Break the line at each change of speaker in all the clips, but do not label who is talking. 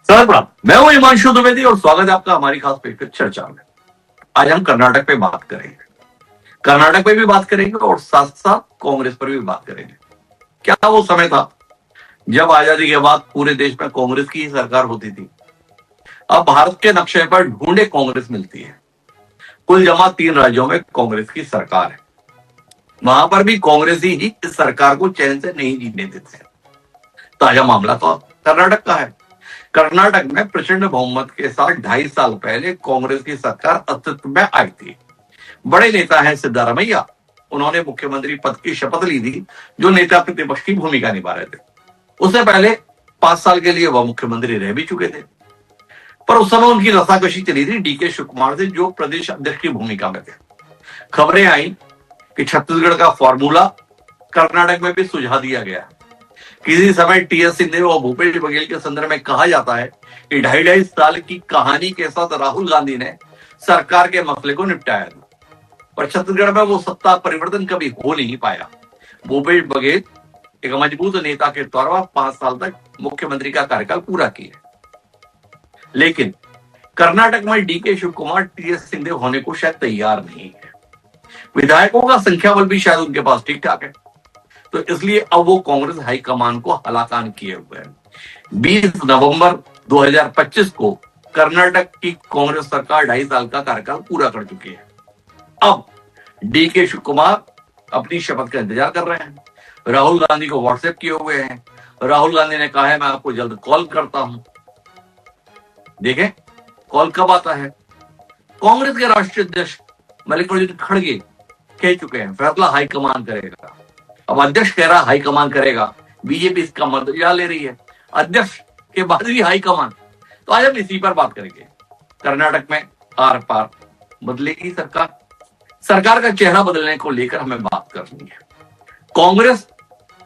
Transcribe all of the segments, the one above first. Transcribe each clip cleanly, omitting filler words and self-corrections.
नमस्कार, मैं हूं हिमांशु द्विवेदी और स्वागत है आपका हमारी खास पेशकश चर्चा में। आज हम कर्नाटक पे बात करेंगे। कर्नाटक पे भी बात करेंगे और साथ साथ कांग्रेस पर भी बात करेंगे। क्या वो समय था जब आजादी के बाद पूरे देश में कांग्रेस की ही सरकार होती थी। अब भारत के नक्शे पर ढूंढे कांग्रेस मिलती है। कुल जमा 3 राज्यों में कांग्रेस की सरकार है। वहां पर भी कांग्रेस ही इस सरकार को चैन से नहीं जीतने देते हैं। ताजा मामला तो कर्नाटक का है। कर्नाटक में प्रचंड बहुमत के साथ 2.5 साल पहले कांग्रेस की सरकार अस्तित्व में आई थी। बड़े नेता हैं सिद्धारमैया। उन्होंने मुख्यमंत्री पद की शपथ ली थी, जो नेता प्रतिपक्ष की भूमिका निभा रहे थे। उससे पहले 5 साल के लिए वह मुख्यमंत्री रह भी चुके थे, पर उस समय उनकी रसाकशी चली थी डीके शिव कुमार से, जो प्रदेश अध्यक्ष की भूमिका में थे। खबरें आई कि छत्तीसगढ़ का फॉर्मूला कर्नाटक में भी सुझा दिया गया। किसी समय टीएस सिंह और भूपेश बघेल के संदर्भ में कहा जाता है कि 2.5 साल की कहानी के साथ राहुल गांधी ने सरकार के मसले को निपटाया था, पर छत्तीसगढ़ में वो सत्ता परिवर्तन कभी हो नहीं पाया। भूपेश बघेल एक मजबूत नेता के तौर पर 5 साल तक मुख्यमंत्री का कार्यकाल पूरा किया, लेकिन कर्नाटक में डीके शिव कुमार टीएस सिंह होने को शायद तैयार नहीं है। विधायकों का संख्या बल भी शायद उनके पास ठीक ठाक है, तो इसलिए अब वो कांग्रेस हाईकमान को हलाकान किए हुए हैं। 20 नवंबर 2025 को कर्नाटक की कांग्रेस सरकार 2.5 साल का कार्यकाल पूरा कर चुकी है। अब डीके शिव कुमार अपनी शपथ का इंतजार कर रहे हैं। राहुल गांधी को व्हाट्सएप किए हुए हैं। राहुल गांधी ने कहा है मैं आपको जल्द कॉल करता हूं। देखें कॉल कब आता है। कांग्रेस के राष्ट्रीय अध्यक्ष मल्लिकार्जुन खड़गे कह चुके हैं फैसला हाईकमान करेगा। अब अध्यक्ष कह रहा हाईकमान करेगा, बीजेपी इसका मदद ले रही है। अध्यक्ष के बाद भी हाईकमान, तो आज हम इसी पर बात करेंगे। कर्नाटक में आर पार बदलेगी सरकार। सरकार का चेहरा बदलने को लेकर हमें बात करनी है। कांग्रेस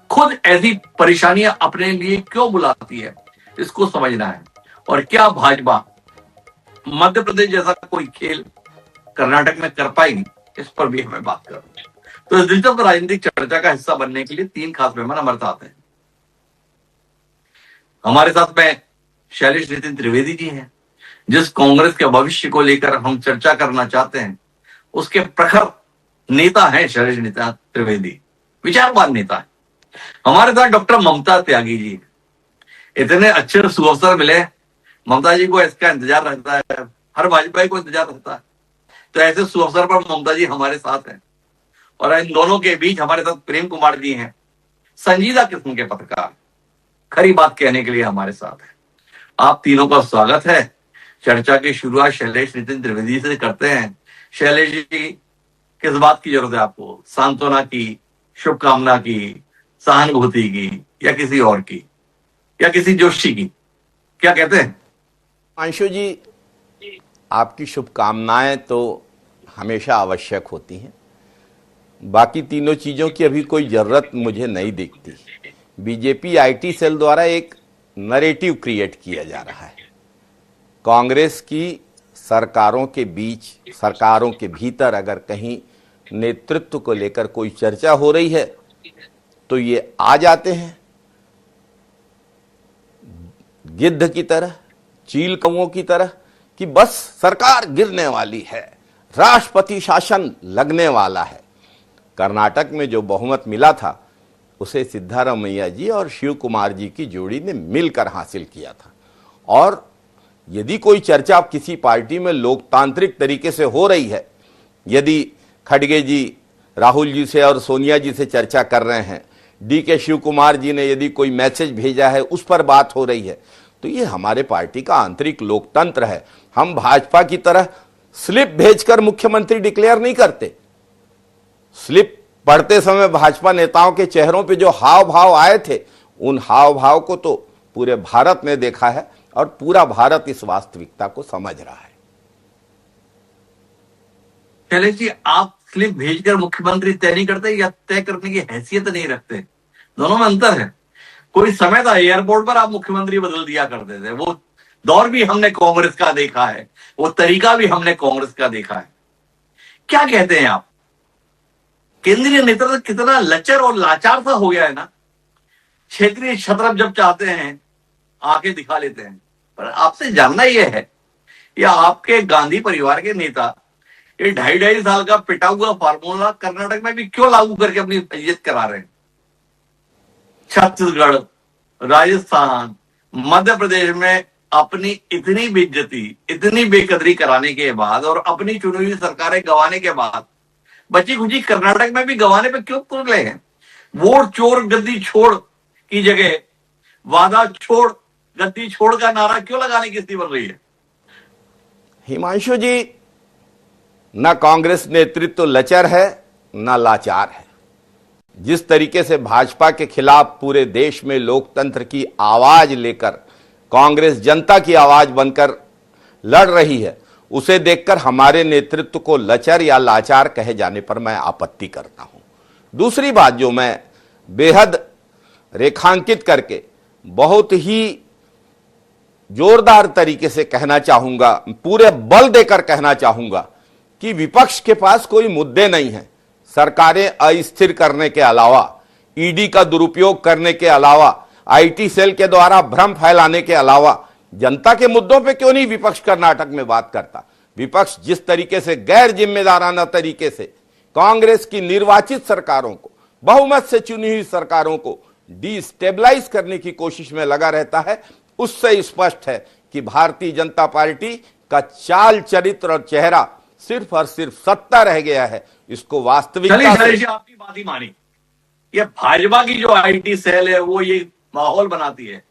खुद ऐसी परेशानियां अपने लिए क्यों बुलाती है, इसको समझना है। और क्या भाजपा मध्य प्रदेश जैसा कोई खेल कर्नाटक में कर पाएगी, इस पर भी हमें बात करनी है। तो इस दिलचस्प राजनीतिक चर्चा का हिस्सा बनने के लिए 3 खास मेहमान हमारे साथ हैं। हमारे साथ में शैलेश नितिन त्रिवेदी जी हैं। जिस कांग्रेस के भविष्य को लेकर हम चर्चा करना चाहते हैं, उसके प्रखर नेता हैं शैलेश नितिन त्रिवेदी, विचारवान नेता है। हमारे साथ डॉक्टर ममता त्यागी जी। इतने अच्छे सुअवसर मिले, ममता जी को इसका इंतजार रहता है, हर भाजपा को इंतजार रहता है, तो ऐसे सुअवसर पर ममता जी हमारे साथ हैं। और इन दोनों के बीच हमारे साथ प्रेम कुमार जी हैं, संजीदा किस्म के पत्रकार, खरी बात कहने के लिए हमारे साथ हैं। आप तीनों का स्वागत है। चर्चा की शुरुआत शैलेश नितिन त्रिवेदी से करते हैं। शैलेश जी, किस बात की जरूरत है आपको? सांत्वना की, शुभकामना की, सहानुभूति की, या किसी और की, या किसी जोशी की? क्या कहते हैं
अंशु जी? आपकी शुभकामनाएं तो हमेशा आवश्यक होती हैं। बाकी तीनों चीज़ों की अभी कोई ज़रूरत मुझे नहीं दिखती। बीजेपी आईटी सेल द्वारा एक नरेटिव क्रिएट किया जा रहा है। कांग्रेस की सरकारों के बीच, सरकारों के भीतर अगर कहीं नेतृत्व को लेकर कोई चर्चा हो रही है तो ये आ जाते हैं गिद्ध की तरह, चील कौओं की तरह, कि बस सरकार गिरने वाली है, राष्ट्रपति शासन लगने वाला है। कर्नाटक में जो बहुमत मिला था उसे सिद्धारमैया जी और शिव कुमार जी की जोड़ी ने मिलकर हासिल किया था। और यदि कोई चर्चा किसी पार्टी में लोकतांत्रिक तरीके से हो रही है, यदि खड़गे जी राहुल जी से और सोनिया जी से चर्चा कर रहे हैं, डीके शिव कुमार जी ने यदि कोई मैसेज भेजा है उस पर बात हो रही है, तो ये हमारे पार्टी का आंतरिक लोकतंत्र है। हम भाजपा की तरह स्लिप भेजकर मुख्यमंत्री डिक्लेयर नहीं करते। स्लिप पढ़ते समय भाजपा नेताओं के चेहरों पे जो हाव भाव आए थे, उन हाव भाव को तो पूरे भारत ने देखा है और पूरा भारत इस वास्तविकता को समझ रहा है।
शैलेश जी, आप स्लिप भेजकर मुख्यमंत्री तय नहीं करते या तय करने की हैसियत नहीं रखते? दोनों में अंतर है। कोई समय था एयरपोर्ट पर आप मुख्यमंत्री बदल दिया करते थे, वो दौर भी हमने कांग्रेस का देखा है, वो तरीका भी हमने कांग्रेस का देखा है। क्या कहते हैं आप? केंद्रीय नेतृत्व कितना लचर और लाचार सा हो गया है ना। क्षेत्रीय छत्रप जब चाहते हैं आके दिखा लेते हैं, पर आपसे जानना यह है, या आपके गांधी परिवार के नेता ये 2.5 साल का पिटा हुआ फार्मूला कर्नाटक में भी क्यों लागू करके अपनी इज्जत करा रहे हैं? छत्तीसगढ़, राजस्थान, मध्य प्रदेश में अपनी इतनी बेइज्जती, इतनी बेकदरी कराने के बाद और अपनी चुनी हुई सरकारें गंवाने के बाद बची खुची कर्नाटक में भी गंवाने पे क्यों तुले हैं? वोट चोर गद्दी छोड़ की जगह वादा छोड़ गद्दी छोड़ का नारा क्यों लगाने की स्थिति बन रही है?
हिमांशु जी, न कांग्रेस नेतृत्व लचर है न लाचार है। जिस तरीके से भाजपा के खिलाफ पूरे देश में लोकतंत्र की आवाज लेकर कांग्रेस जनता की आवाज बनकर लड़ रही है, उसे देखकर हमारे नेतृत्व को लचर या लाचार कहे जाने पर मैं आपत्ति करता हूं। दूसरी बात जो मैं बेहद रेखांकित करके बहुत ही जोरदार तरीके से कहना चाहूंगा, पूरे बल देकर कहना चाहूंगा कि विपक्ष के पास कोई मुद्दे नहीं है। सरकारें अस्थिर करने के अलावा, ईडी का दुरुपयोग करने के अलावा, आईटी सेल के द्वारा भ्रम फैलाने के अलावा जनता के मुद्दों पे क्यों नहीं विपक्ष कर्नाटक में बात करता? विपक्ष जिस तरीके से गैर जिम्मेदाराना तरीके से कांग्रेस की निर्वाचित सरकारों को, बहुमत से चुनी हुई सरकारों को डिस्टेबलाइज करने की कोशिश में लगा रहता है, उससे स्पष्ट है कि भारतीय जनता पार्टी का चाल चरित्र और चेहरा सिर्फ और सिर्फ सत्ता रह गया है। इसको वास्तविकता
चलिए आपकी बात ही मानी, ये भाजपा की जो आईटी सेल है वो ये माहौल बनाती है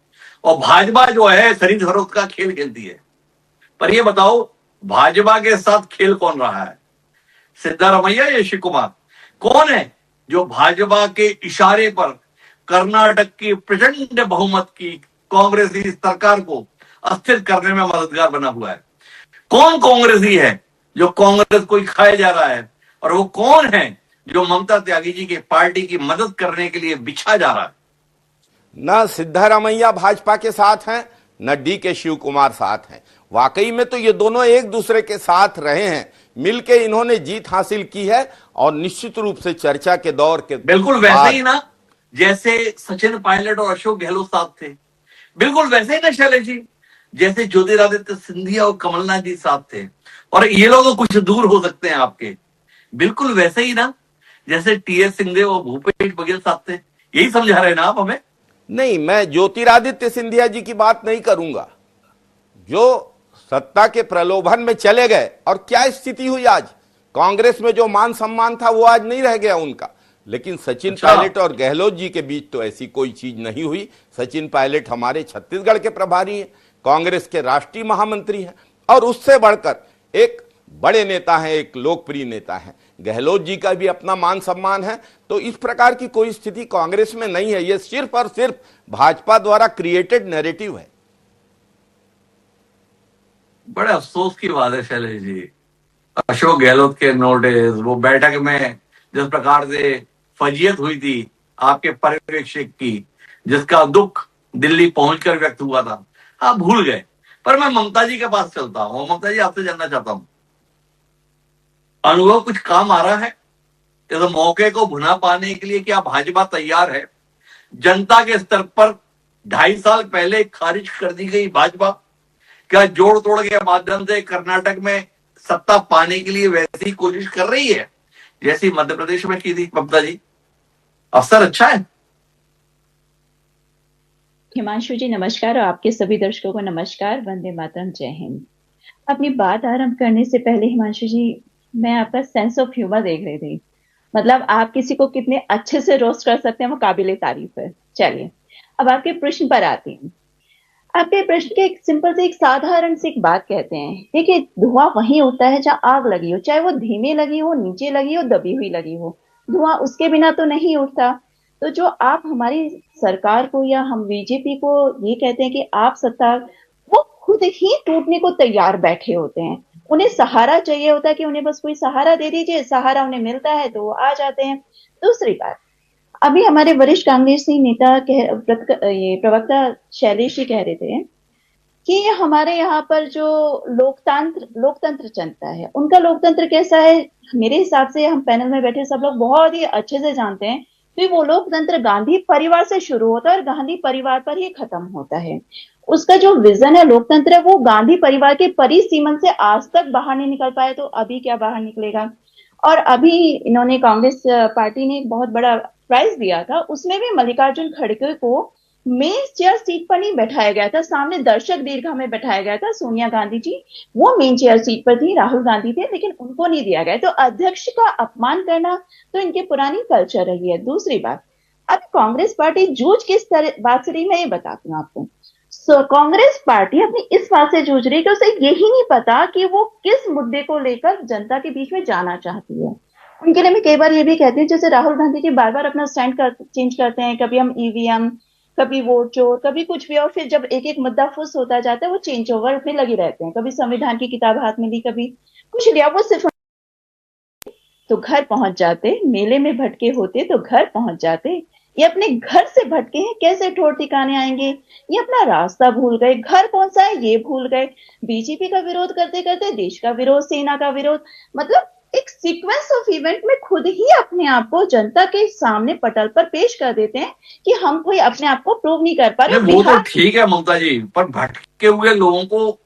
और भाजपा जो है खरीद फरोख्त का खेल खेलती है। पर ये बताओ, भाजपा के साथ खेल कौन रहा है? सिद्धारमैया या शिव कुमार? कौन है जो भाजपा के इशारे पर कर्नाटक की प्रचंड बहुमत की कांग्रेसी सरकार को अस्थिर करने में मददगार बना हुआ है? कौन कांग्रेसी है जो कांग्रेस को खाया जा रहा है, और वो कौन है जो ममता त्यागी जी की पार्टी की मदद करने के लिए बिछा जा रहा है?
न सिद्धारमैया भाजपा के साथ हैं, न डी के शिव कुमार साथ हैं। वाकई में तो ये दोनों एक दूसरे के साथ रहे हैं, मिलके इन्होंने जीत हासिल की है। और निश्चित रूप से चर्चा के दौर के
बिल्कुल वैसे ही ना, जैसे सचिन पायलट और अशोक गहलोत साथ थे, बिल्कुल वैसे ही ना शैलेश जी, जैसे ज्योतिरादित्य सिंधिया और कमलनाथ जी साथ थे। और ये लोग कुछ दूर हो सकते हैं आपके, बिल्कुल वैसे ही ना जैसे टीएस सिंहदेव और भूपेश बघेल साथ थे। यही समझा रहे हैं ना आप हमें?
नहीं, मैं ज्योतिरादित्य सिंधिया जी की बात नहीं करूंगा, जो सत्ता के प्रलोभन में चले गए। और क्या स्थिति हुई आज? कांग्रेस में जो मान सम्मान था वो आज नहीं रह गया उनका। लेकिन सचिन पायलट और गहलोत जी के बीच तो ऐसी कोई चीज नहीं हुई। सचिन पायलट हमारे छत्तीसगढ़ के प्रभारी हैं, कांग्रेस के राष्ट्रीय महामंत्री हैं, और उससे बढ़कर एक बड़े नेता हैं, एक लोकप्रिय नेता हैं। गहलोत जी का भी अपना मान सम्मान है। तो इस प्रकार की कोई स्थिति कांग्रेस में नहीं है। यह सिर्फ और सिर्फ भाजपा द्वारा क्रिएटेड नैरेटिव है।
बड़े अफसोस की बात है शैलेश जी, अशोक गहलोत के नोटिस, वो बैठक में जिस प्रकार से फजीयत हुई थी आपके पर्यवेक्षक की, जिसका दुख दिल्ली पहुंचकर व्यक्त हुआ था, आप भूल गए। पर मैं ममता जी के पास चलता हूं। ममता जी, आपसे जानना चाहता हूं, अनुभव कुछ काम आ रहा है? इस मौके को भुना पाने के लिए क्या भाजपा तैयार है? जनता के स्तर पर 2.5 साल पहले खारिज कर दी गई भाजपा क्या जोड़ तोड़ के माध्यम से कर्नाटक में सत्ता पाने के लिए वैसी कोशिश कर रही है जैसी मध्य प्रदेश में की थी? ममता जी, अवसर अच्छा है।
हिमांशु जी नमस्कार, और आपके सभी दर्शकों को नमस्कार। वंदे मातरम, जय हिंद। अपनी बात आरंभ करने से पहले हिमांशु जी, मैं आपका सेंस ऑफ ह्यूमर देख रही थी। मतलब आप किसी को कितने अच्छे से रोस्ट कर सकते हैं, वो काबिले तारीफ है। चलिए, अब आपके प्रश्न पर आती हूँ। आपके प्रश्न के एक सिंपल से, एक साधारण सी एक बात कहते हैं। देखिए, धुआं वहीं होता है जहां आग लगी हो, चाहे वो धीमे लगी हो, नीचे लगी हो, दबी हुई लगी हो, धुआं उसके बिना तो नहीं उठता। तो जो आप हमारी सरकार को या हम बीजेपी को ये कहते हैं कि आप सत्ता, वो खुद ही टूटने को तैयार बैठे होते हैं। उन्हें सहारा चाहिए होता है कि उन्हें बस कोई सहारा दे दीजिए, सहारा उन्हें मिलता है तो वो आ जाते हैं। दूसरी बात, अभी हमारे वरिष्ठ कांग्रेसी नेता ये प्रवक्ता शैलेश जी कह रहे थे कि हमारे यहाँ पर जो लोकतंत्र चलता है, उनका लोकतंत्र कैसा है। मेरे हिसाब से हम पैनल में बैठे सब लोग बहुत ही अच्छे से जानते हैं फिर वो लोकतंत्र गांधी परिवार से शुरू होता है और गांधी परिवार पर ही खत्म होता है। उसका जो विजन है लोकतंत्र है वो गांधी परिवार के परिसीमन से आज तक बाहर नहीं निकल पाए, तो अभी क्या बाहर निकलेगा। और अभी इन्होंने कांग्रेस पार्टी ने एक बहुत बड़ा प्राइज दिया था, उसमें भी मल्लिकार्जुन खड़गे को मेन चेयर सीट पर नहीं बैठाया गया था, सामने दर्शक दीर्घा में बैठाया गया था। सोनिया गांधी जी वो मेन चेयर सीट पर थी, राहुल गांधी थे, लेकिन उनको नहीं दिया गया। तो अध्यक्ष का अपमान करना तो इनकी पुरानी कल्चर रही है। दूसरी बात, अब कांग्रेस पार्टी जूझ किस तरह बात से रही, मैं ये बताती हूँ आपको। कांग्रेस पार्टी अपनी इस बात से जूझ रही है कि उसे यही नहीं पता कि वो किस मुद्दे को लेकर जनता के बीच में जाना चाहती है। उनके लिए मैं कई बार ये भी कहती हूँ, जैसे राहुल गांधी जी बार बार अपना स्टैंड चेंज करते हैं, कभी हम ईवीएम, कभी वोट चोर, कभी कुछ भी, और फिर जब एक एक मुद्दा फुस होता जाता है वो चेंज ओवर में लगे रहते हैं। कभी संविधान की किताब हाथ में ली, कभी कुछ लिया, वो सिर्फ तो घर पहुंच जाते, मेले में भटके होते तो घर पहुंच जाते। ये अपने घर से भटके हैं, कैसे ठोर ठिकाने आएंगे। ये अपना रास्ता भूल गए, घर कौन सा है ये भूल गए। बीजेपी का विरोध करते करते देश का विरोध, सेना का विरोध, मतलब एक सीक्वेंस ऑफ इवेंट में खुद ही अपने आप को जनता के सामने पटल पर पेश कर देते हैं कि हम कोई अपने आप को प्रूव नहीं कर पा रहे।
नहीं, वो तो ठीक है ममता जी, पर भटके हुए लोगों को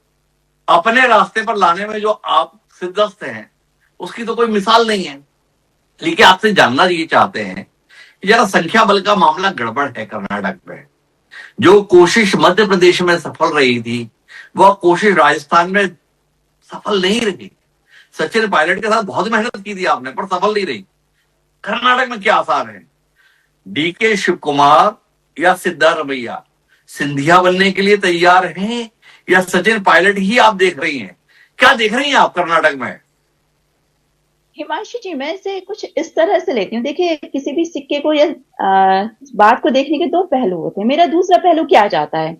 अपने रास्ते पर लाने में जो आप सिद्धस्त हैं उसकी तो कोई मिसाल नहीं है। लेकिन आपसे जानना ये चाहते हैं कि जरा संख्या बल का मामला गड़बड़ है कर्नाटक में। जो कोशिश मध्य प्रदेश में सफल रही थी वह कोशिश राजस्थान में सफल नहीं रही। सचिन पायलट के साथ बहुत मेहनत की थी आपने, पर सफल नहीं रही। कर्नाटक में क्या आसार है? डीके शिव कुमार या सिद्धारमैया सिंधिया बनने के लिए तैयार हैं या सचिन पायलट ही आप देख रही हैं? क्या देख रही हैं आप कर्नाटक में?
हिमांशु जी, मैं इसे कुछ इस तरह से लेती हूँ। देखिए, किसी भी सिक्के को या बात को देखने के दो पहलू होते हैं। मेरा दूसरा पहलू क्या जाता है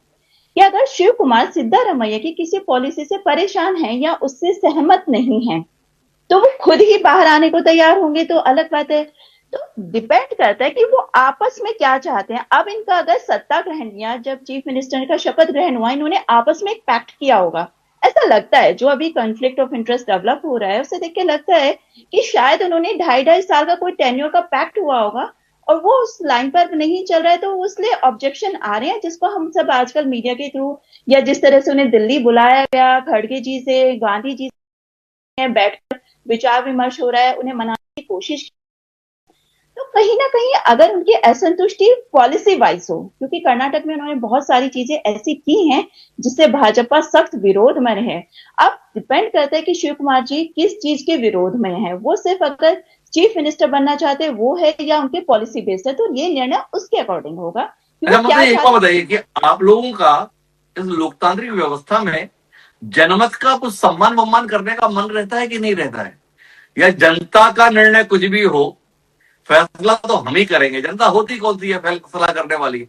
कि अगर शिव कुमार सिद्धारमैया की किसी पॉलिसी से परेशान है या उससे सहमत नहीं है तो वो खुद ही बाहर आने को तैयार होंगे, तो अलग बात है। तो डिपेंड करता है कि वो आपस में क्या चाहते हैं। अब इनका अगर सत्ता ग्रहण या जब चीफ मिनिस्टर का शपथ ग्रहण हुआ, इन्होंने आपस में एक पैक्ट किया होगा, ऐसा लगता है। जो अभी कॉन्फ्लिक्ट ऑफ इंटरेस्ट डेवलप हो रहा है उसे देख के लगता है कि शायद उन्होंने 2.5 साल का कोई टेन्योर का पैक्ट हुआ होगा और वो उस लाइन पर नहीं चल रहा है, तो उसलिए ऑब्जेक्शन आ रहे हैं, जिसको हम सब आजकल मीडिया के थ्रू या जिस तरह से उन्हें दिल्ली बुलाया गया, खड़गे जी से, गांधी जी से बैठकर विचार विमर्श हो रहा है, उन्हें मनाने की कोशिश। तो कहीं ना कहीं अगर उनकी असंतुष्टि पॉलिसी वाइज हो, क्योंकि कर्नाटक में उन्होंने बहुत सारी चीजें ऐसी की हैं जिससे भाजपा सख्त विरोध में है। अब डिपेंड करता है कि शिव कुमार जी किस चीज के विरोध में है। वो सिर्फ अगर चीफ मिनिस्टर बनना चाहते हैं वो है, या उनके पॉलिसी बेस्ड है, तो ये निर्णय उसके अकॉर्डिंग होगा कि
अच्छा,
वो
मतलब
क्या
एक बात
चाहते
बताइए कि आप लोगों का इस लोकतांत्रिक व्यवस्था में जनमत का कुछ सम्मान वम्मान करने का मन रहता है कि नहीं रहता है? या जनता का निर्णय कुछ भी हो, फैसला तो हम ही करेंगे? जनता होती कौन सी है फैसला करने वाली?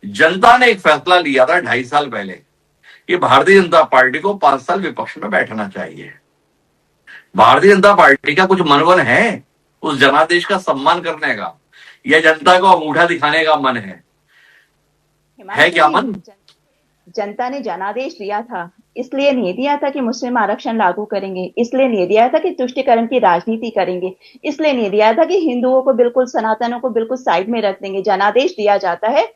जनता ने एक फैसला लिया था 2.5 साल पहले कि भारतीय जनता पार्टी को 5 साल विपक्ष में बैठना चाहिए। भारतीय जनता पार्टी का कुछ मनवन है उस जनादेश का सम्मान करने का, या जनता को अंगूठा दिखाने का मन है क्या मन?
जनता ने जनादेश दिया था, इसलिए नहीं दिया था कि मुस्लिम आरक्षण लागू करेंगे, इसलिए नहीं दिया था कि तुष्टिकरण की राजनीति करेंगे, इसलिए नहीं दिया था कि हिंदुओं को बिल्कुल, सनातनों को बिल्कुल साइड में रख देंगे। जनादेश दिया जाता है।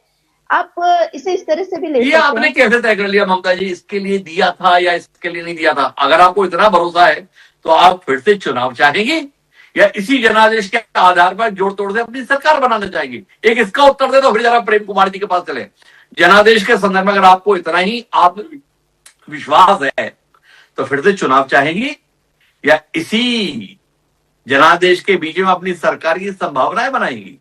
आप इसे इस तरह से भी ले
ये
सकते
आपने
हैं।
कैसे तय कर लिया ममता जी, इसके लिए दिया था या इसके लिए नहीं दिया था? अगर आपको इतना भरोसा है तो आप फिर से चुनाव चाहेंगे या इसी जनादेश के आधार पर जोड़ तोड़ से अपनी सरकार बनाना चाहेंगे? एक इसका उत्तर दे दो, फिर जरा प्रेम कुमार जी के पास चले। जनादेश के संदर्भ में अगर आपको इतना ही आप विश्वास है तो फिर से चुनाव चाहेंगी या इसी जनादेश के बीच में अपनी सरकार की संभावनाएं बनाएंगी?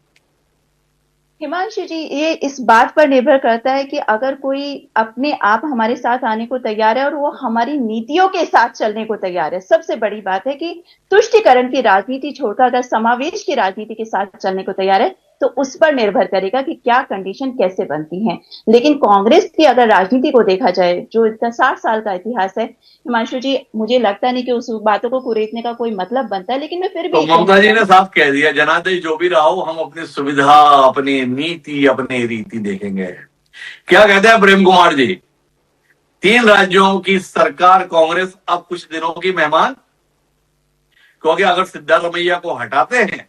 हिमांशु जी, ये इस बात पर निर्भर करता है कि अगर कोई अपने आप हमारे साथ आने को तैयार है और वो हमारी नीतियों के साथ चलने को तैयार है। सबसे बड़ी बात है कि तुष्टिकरण की राजनीति छोड़कर अगर समावेश की राजनीति के साथ चलने को तैयार है, तो उस पर निर्भर करेगा कि क्या कंडीशन कैसे बनती है। लेकिन कांग्रेस की अगर राजनीति को देखा जाए, जो इतना 60 साल का इतिहास है, हिमांशु जी, मुझे लगता नहीं कि उस बातों को कुरेदने का कोई मतलब बनता है। लेकिन मैं फिर
तो
भी
ममता जी ने साफ कह दिया, जनादेश जो भी रहा हो, हम अपनी सुविधा, अपनी नीति, अपनी रीति देखेंगे। क्या कहते हैं प्रेम कुमार जी? 3 राज्यों की सरकार कांग्रेस अब कुछ दिनों की मेहमान, क्योंकि अगर सिद्धारमैया को हटाते हैं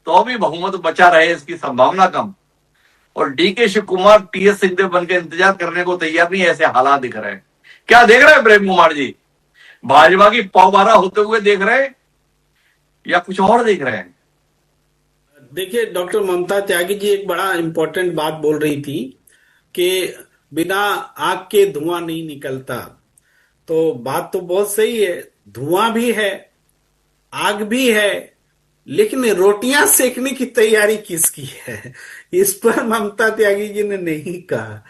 तो भी बहुमत बचा रहे इसकी संभावना कम, और डीके शिव कुमार टीएस सिंहदेव बनकर इंतजार करने को तैयार नहीं, ऐसे हालात दिख रहे हैं। क्या देख रहे हैं प्रेम कुमार जी? भाजपा की पौबारा होते हुए देख रहे हैं या कुछ और देख रहे हैं?
देखिए, डॉक्टर ममता त्यागी जी एक बड़ा इंपॉर्टेंट बात बोल रही थी कि बिना आग के धुआं नहीं निकलता। तो बात तो बहुत सही है, धुआं भी है, आग भी है, लेकिन रोटियां सेकने की तैयारी किसकी है? इस पर ममता त्यागी जी ने नहीं कहा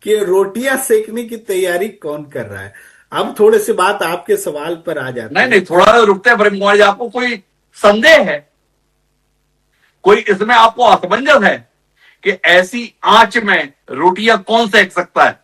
कि रोटियां सेकने की तैयारी कौन कर रहा है। अब थोड़े से बात आपके सवाल पर आ जाती है।
नहीं, थोड़ा रुकते हैं प्रेम कुमार जी। आपको कोई संदेह है, कोई इसमें आपको असमंजस है कि ऐसी आंच में रोटियां कौन सेक सकता है?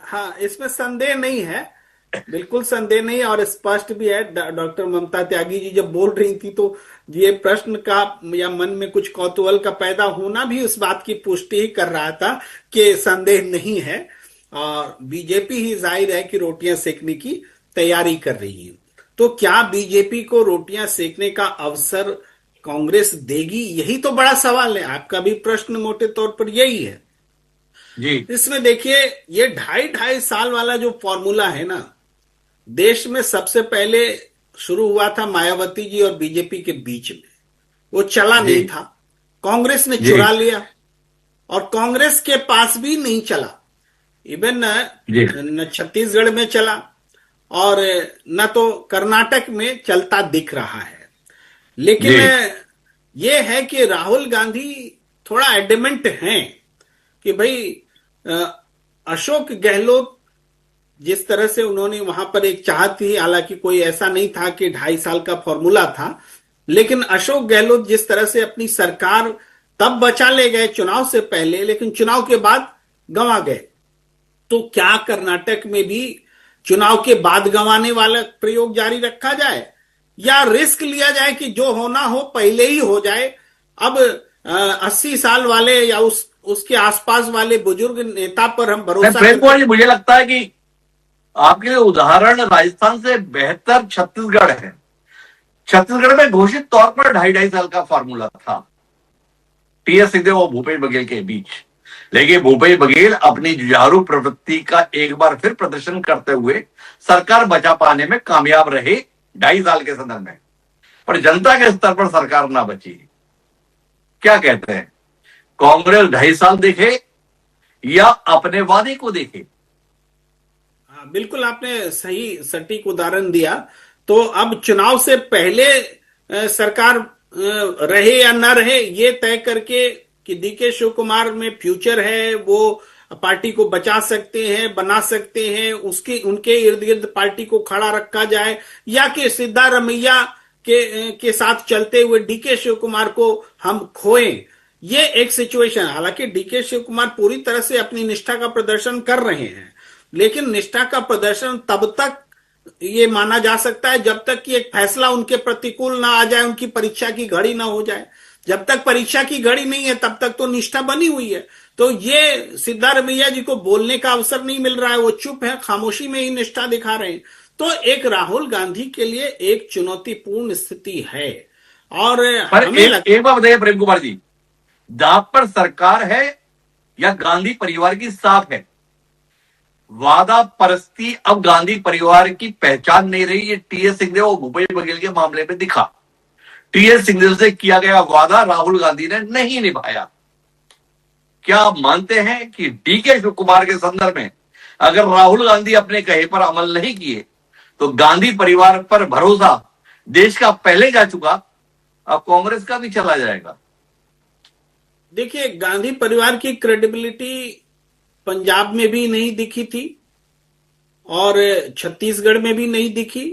हाँ, इसमें संदेह नहीं है, बिल्कुल संदेह नहीं, और स्पष्ट भी है। डॉक्टर ममता त्यागी जी जब बोल रही थी तो ये प्रश्न का या मन में कुछ कौतूहल का पैदा होना भी उस बात की पुष्टि ही कर रहा था कि संदेह नहीं है, और बीजेपी ही जाहिर है कि रोटियां सेकने की तैयारी कर रही है। तो क्या बीजेपी को रोटियां सेकने का अवसर कांग्रेस देगी? यही तो बड़ा सवाल है। आपका भी प्रश्न मोटे तौर पर यही है
जी।
इसमें देखिए, ये 2.5 साल वाला जो फॉर्मूला है ना, देश में सबसे पहले शुरू हुआ था मायावती जी और बीजेपी के बीच में, वो चला
जी।
नहीं था, कांग्रेस ने
जी।
चुरा लिया, और कांग्रेस के पास भी नहीं चला। इवन
जी।
न छत्तीसगढ़ में चला और न तो कर्नाटक में चलता दिख रहा है। लेकिन
जी।
ये है कि राहुल गांधी थोड़ा एडमेंट हैं कि भाई अशोक गहलोत जिस तरह से उन्होंने वहां पर एक चाहत थी, हालांकि कोई ऐसा नहीं था कि 2.5 साल का फॉर्मूला था, लेकिन अशोक गहलोत जिस तरह से अपनी सरकार तब बचा ले गए चुनाव से पहले, लेकिन चुनाव के बाद गंवा गए। तो क्या कर्नाटक में भी चुनाव के बाद गंवाने वाला प्रयोग जारी रखा जाए, या रिस्क लिया जाए कि जो होना हो पहले ही हो जाए? अब 80 साल वाले या उसके आसपास वाले बुजुर्ग नेता पर हम भरोसा
प्रेम कुमार जी, मुझे लगता है कि आपके लिए उदाहरण राजस्थान से बेहतर छत्तीसगढ़ है। छत्तीसगढ़ में घोषित तौर पर 2.5 साल का फॉर्मूला था टीएस सिंहदेव और भूपेश बघेल के बीच, लेकिन भूपेश बघेल अपनी जुझारू प्रवृत्ति का एक बार फिर प्रदर्शन करते हुए सरकार बचा पाने में कामयाब रहे 2.5 साल के संदर्भ में, पर जनता के स्तर पर सरकार ना बची। क्या कहते हैं, कांग्रेस 2.5 साल देखे या अपने वादे को देखे?
हाँ, बिल्कुल आपने सही सटीक उदाहरण दिया। तो अब चुनाव से पहले सरकार रहे या ना रहे ये तय करके कि डीके शिव कुमार में फ्यूचर है, वो पार्टी को बचा सकते हैं, बना सकते हैं, उसके उनके इर्द गिर्द पार्टी को खड़ा रखा जाए, या कि सिद्धारमैया के साथ चलते हुए डीके शिव कुमार को हम खोएं। ये एक सिचुएशन, हालांकि डीके शिव कुमार पूरी तरह से अपनी निष्ठा का प्रदर्शन कर रहे हैं, लेकिन निष्ठा का प्रदर्शन तब तक ये माना जा सकता है जब तक कि एक फैसला उनके प्रतिकूल ना आ जाए, उनकी परीक्षा की घड़ी ना हो जाए। जब तक परीक्षा की घड़ी नहीं है तब तक तो निष्ठा बनी हुई है। तो ये सिद्धारमैया जी को बोलने का अवसर नहीं मिल रहा है, वो चुप है, खामोशी में ही निष्ठा दिखा रहे हैं। तो एक राहुल गांधी के लिए एक चुनौतीपूर्ण स्थिति है। और हमें
एक बात बताइए प्रेम कुमार जी, दांव पर सरकार है या गांधी परिवार की साख है? वादा परस्ती अब गांधी परिवार की पहचान नहीं रही, ये टीएस सिंहदेव और भूपेश बघेल के मामले में दिखा। टीएस सिंहदेव से किया गया वादा राहुल गांधी ने नहीं निभाया। क्या आप मानते हैं कि डीके शिव कुमार के संदर्भ में अगर राहुल गांधी अपने कहे पर अमल नहीं किए तो गांधी परिवार पर भरोसा देश का पहले जा चुका, अब कांग्रेस का भी चला जाएगा?
देखिए, गांधी परिवार की क्रेडिबिलिटी पंजाब में भी नहीं दिखी थी और छत्तीसगढ़ में भी नहीं दिखी,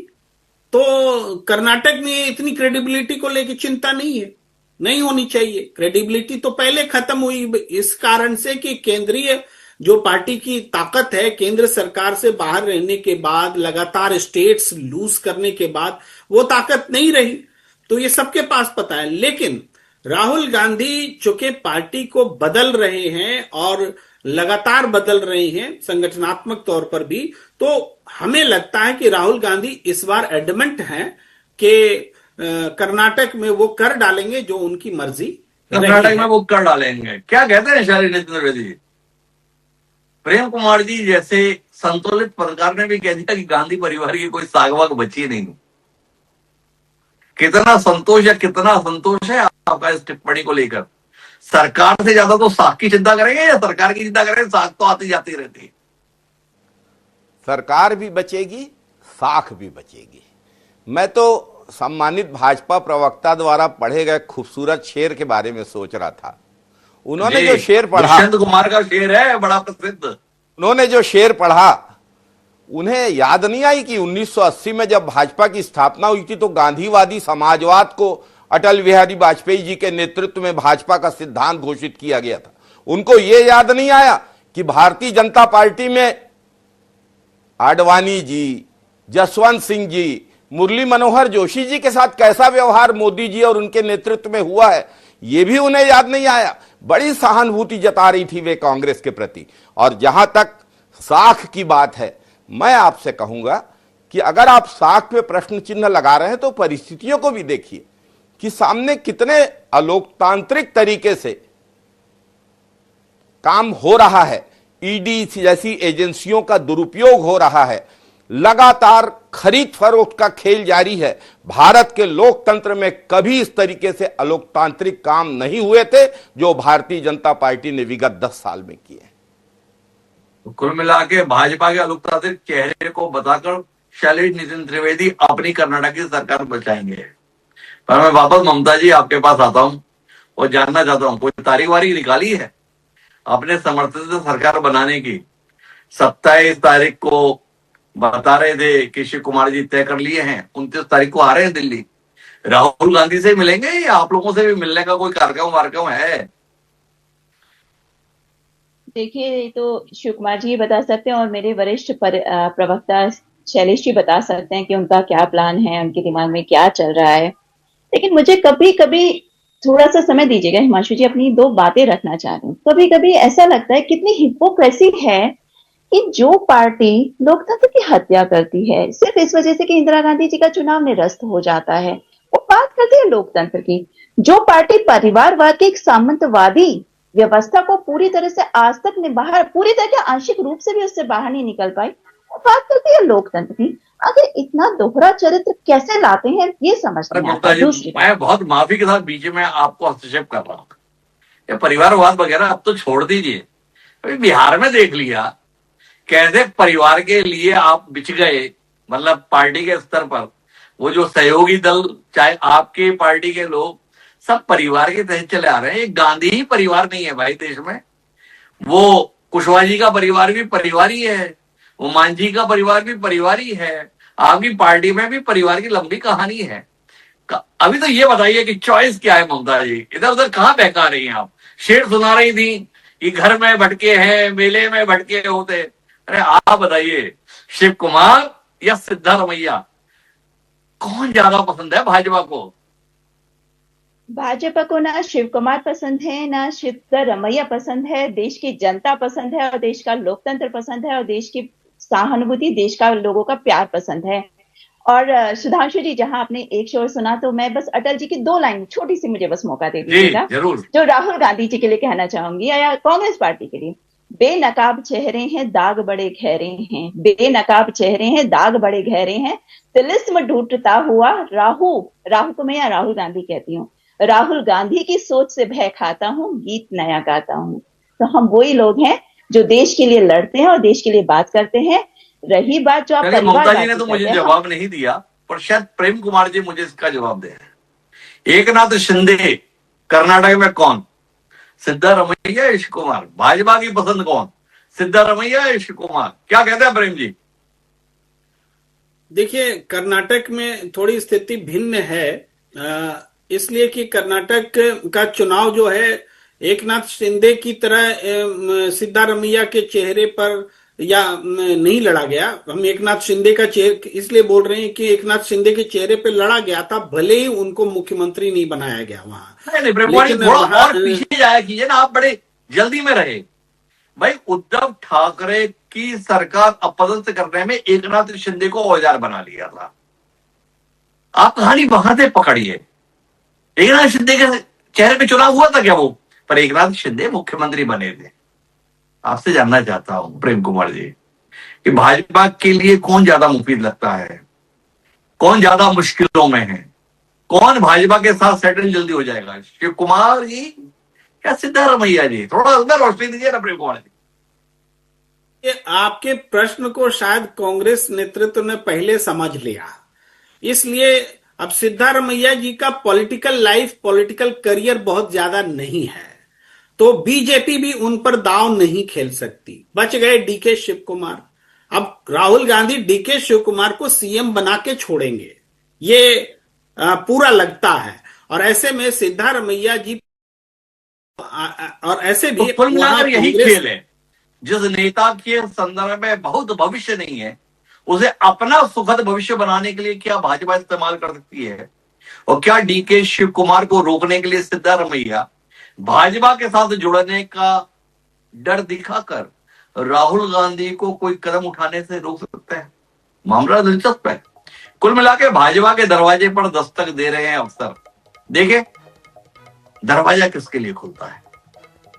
तो कर्नाटक में इतनी क्रेडिबिलिटी को लेकर चिंता नहीं है, नहीं होनी चाहिए। क्रेडिबिलिटी तो पहले खत्म हुई इस कारण से कि केंद्रीय जो पार्टी की ताकत है, केंद्र सरकार से बाहर रहने के बाद, लगातार स्टेट्स लूज करने के बाद वो ताकत नहीं रही, तो ये सबके पास पता है। लेकिन राहुल गांधी चूंकि पार्टी को बदल रहे हैं और लगातार बदल रहे हैं संगठनात्मक तौर पर भी, तो हमें लगता है कि राहुल गांधी इस बार एडमेंट हैं कि कर्नाटक में वो कर डालेंगे जो उनकी मर्जी
कर्नाटक
रही
में
है।
वो कर डालेंगे। क्या कहते हैं शैलेश नितिन द्विवेदी? प्रेम कुमार जी जैसे संतुलित पत्रकार ने भी कह दिया कि गांधी परिवार की कोई सागवाग बची नहीं। कितना संतोष या कितना असंतोष है आपका इस टिप्पणी को लेकर? सरकार से ज्यादा तो साख की चिंता करेंगे या सरकार की चिंता करेंगे? साख तो आती जाती रहती है।
सरकार भी बचेगी, साख भी बचेगी। मैं तो सम्मानित भाजपा प्रवक्ता द्वारा पढ़े गए खूबसूरत शेर के बारे में सोच रहा था। उन्होंने
जी,
जो शेर पढ़ा,
दुष्यंत कुमार का शेर है बड़ा प्रसिद्ध।
उन्होंने जो शेर पढ़ा, उन्हें याद नहीं आई कि 1980 में जब भाजपा की स्थापना हुई थी तो गांधीवादी समाजवाद को अटल बिहारी वाजपेयी जी के नेतृत्व में भाजपा का सिद्धांत घोषित किया गया था। उनको यह याद नहीं आया कि भारतीय जनता पार्टी में आडवाणी जी, जसवंत सिंह जी, मुरली मनोहर जोशी जी के साथ कैसा व्यवहार मोदी जी और उनके नेतृत्व में हुआ है, यह भी उन्हें याद नहीं आया। बड़ी सहानुभूति जता रही थी वे कांग्रेस के प्रति। और जहां तक साख की बात है, मैं आपसे कहूंगा कि अगर आप साख पे प्रश्न चिन्ह लगा रहे हैं तो परिस्थितियों को भी देखिए कि सामने कितने अलोकतांत्रिक तरीके से काम हो रहा है। ईडी जैसी एजेंसियों का दुरुपयोग हो रहा है। लगातार खरीद फरोख्त का खेल जारी है। भारत के लोकतंत्र में कभी इस तरीके से अलोकतांत्रिक काम नहीं हुए थे जो भारतीय जनता पार्टी ने विगत 10 साल में किए।
तो कुल मिला के भाजपा के अलोकतांत्रिक चेहरे को बताकर शैलेश नितिन त्रिवेदी अपनी कर्नाटक की सरकार बचाएंगे। पर मैं वापस ममता जी आपके पास आता हूं और जानना चाहता हूं, कोई तारीख वारीख निकाली है अपने समर्थन से सरकार बनाने की? 27 तारीख को बता रहे थे कि शिव कुमार जी तय कर लिए हैं, 29 तारीख को आ रहे हैं दिल्ली। राहुल गांधी से मिलेंगे या आप लोगों से भी मिलने का कोई कार्यक्रम है?
देखिए, तो शिव कुमार जी बता सकते हैं और मेरे वरिष्ठ प्रवक्ता शैलेश जी बता सकते हैं कि उनका क्या प्लान है, उनके दिमाग में क्या चल रहा है। लेकिन मुझे कभी कभी थोड़ा सा समय दीजिएगा हिमांशु जी, अपनी 2 बातें रखना चाह रही हूँ। कभी कभी ऐसा लगता है कितनी हिपोक्रेसी है कि जो पार्टी लोकतंत्र की हत्या करती है सिर्फ इस वजह से कि इंदिरा गांधी जी का चुनाव निरस्त हो जाता है, वो बात करती है लोकतंत्र की। जो पार्टी परिवारवाद की एक सामंतवादी व्यवस्था को पूरी तरह से आज तक बाहर, पूरी तरह के आंशिक रूप से भी उससे बाहर नहीं निकल पाई, वो बात करती है लोकतंत्र की। आखिर इतना दोहरा चरित्र कैसे लाते हैं ये समझ नहीं आता। दूसरी
मैं बहुत माफी के साथ बीच में आपको हस्तक्षेप कर रहा हूं। ये परिवारवाद वगैरह अब तो छोड़ दीजिए। अभी बिहार में देख लिया कैसे परिवार के लिए आप बिछ गए। मतलब पार्टी के स्तर पर वो जो सहयोगी दल, चाहे आपके पार्टी के लोग, सब परिवार के तहत चले आ रहे हैं। ये गांधी ही परिवार नहीं है भाई देश में। वो कुशवाहा जी का परिवार भी परिवार ही है, वो मांझी का परिवार भी परिवार ही है, आपकी पार्टी में भी परिवार की लंबी कहानी है। अभी तो ये बताइए कि चॉइस क्या है ममता जी? इधर उधर कहां बहका रही हैं आप? शेर सुना रही थी कि घर में भटके हैं, मेले में भटके होते। अरे आप बताइए, शिव कुमार या सिद्धारमैया, कौन ज्यादा पसंद है भाजपा को?
भाजपा को ना शिव कुमार पसंद है, ना सिद्धारमैया पसंद है। देश की जनता पसंद है और देश का लोकतंत्र पसंद है और देश की सहानुभूति, देश का लोगों का प्यार पसंद है। और सुधांशु जी, जहां आपने एक शोर सुना तो मैं बस अटल जी की 2 लाइन छोटी सी मुझे बस मौका दे दीजिएगा,
जरूर।
जो राहुल गांधी जी के लिए कहना चाहूंगी या कांग्रेस पार्टी के लिए। बेनकाब चेहरे हैं, दाग बड़े गहरे हैं, बेनकाब चेहरे हैं, दाग बड़े गहरे हैं, तिलिस्म ढूंढता हुआ राहु को मैं या राहुल गांधी कहती हूँ, राहुल गांधी की सोच से भय खाता हूँ, गीत नया गाता हूँ। तो हम वही लोग हैं जो देश के लिए लड़ते हैं और देश के लिए बात करते हैं। रही बात जो आप
ममता जी ने तो मुझे जवाब नहीं दिया, पर शायद प्रेम कुमार जी मुझे इसका जवाब दे रहे हैं। एकनाथ शिंदे कर्नाटक में कौन? सिद्धारमैया या शिव कुमार? भाजपा की पसंद कौन? सिद्धारमैया या शिव कुमार? क्या कहते हैं प्रेम जी?
देखिए, कर्नाटक में थोड़ी स्थिति भिन्न है, इसलिए कि कर्नाटक का चुनाव जो है एकनाथ शिंदे की तरह सिद्धारमैया के चेहरे पर या नहीं लड़ा गया। हम एकनाथ शिंदे का चेहरे इसलिए बोल रहे हैं कि एकनाथ शिंदे के चेहरे पे लड़ा गया था, भले ही उनको मुख्यमंत्री नहीं बनाया गया वहां।
नहीं, थोड़ा और पीछे जाया कीजिए ना, आप बड़े जल्दी में रहे भाई। उद्धव ठाकरे की सरकार अपदस्थ करने में एकनाथ शिंदे को औजार बना लिया था। आप कहानी वहां से पकड़िए। एकनाथ शिंदे के चेहरे पे चुनाव हुआ था क्या वो? पर एकनाथ शिंदे मुख्यमंत्री बने थे। आपसे जानना चाहता हूं प्रेम कुमार जी कि भाजपा के लिए कौन ज्यादा मुफीद लगता है, कौन ज्यादा मुश्किलों में है, कौन भाजपा के साथ सेटल जल्दी हो जाएगा, शिव कुमार जी या सिद्धारमैया जी? थोड़ा अंदर रोशनी दीजिए ना प्रेम कुमार जी।
ये आपके प्रश्न को शायद कांग्रेस नेतृत्व ने पहले समझ लिया, इसलिए अब सिद्धारमैया जी का पॉलिटिकल लाइफ, पॉलिटिकल करियर बहुत ज्यादा नहीं है, तो बीजेपी भी उन पर दांव नहीं खेल सकती। बच गए डीके शिव कुमार। अब राहुल गांधी डीके शिव कुमार को सीएम बना के छोड़ेंगे, ये पूरा लगता है। और ऐसे में सिद्धारमैया जी और ऐसे
तो
भी
कुल मिलाकर यही
कांग्रेस
खेल है। जिस नेता के संदर्भ में बहुत भविष्य नहीं है, उसे अपना सुखद भविष्य बनाने के लिए क्या भाजपा इस्तेमाल कर सकती है? और क्या डीके शिव कुमार को रोकने के लिए सिद्धारमैया भाजपा के साथ जुड़ने का डर दिखाकर राहुल गांधी को कोई कदम उठाने से रोक सकते हैं? मामला दिलचस्प है। कुल मिलाकर भाजपा के दरवाजे पर दस्तक दे रहे हैं अफसर। देखें दरवाजा किसके लिए खुलता है,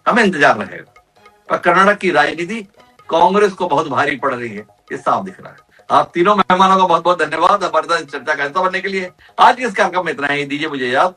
हमें इंतजार रहेगा। पर कर्नाटक की राजनीति कांग्रेस को बहुत भारी पड़ रही है, ये साफ दिख रहा है। आप तीनों मेहमानों का बहुत बहुत धन्यवाद हमारे साथ चर्चा का हिस्सा बनने के लिए। आज के इस कार्यक्रम में इतना ही। दीजिए मुझे याद।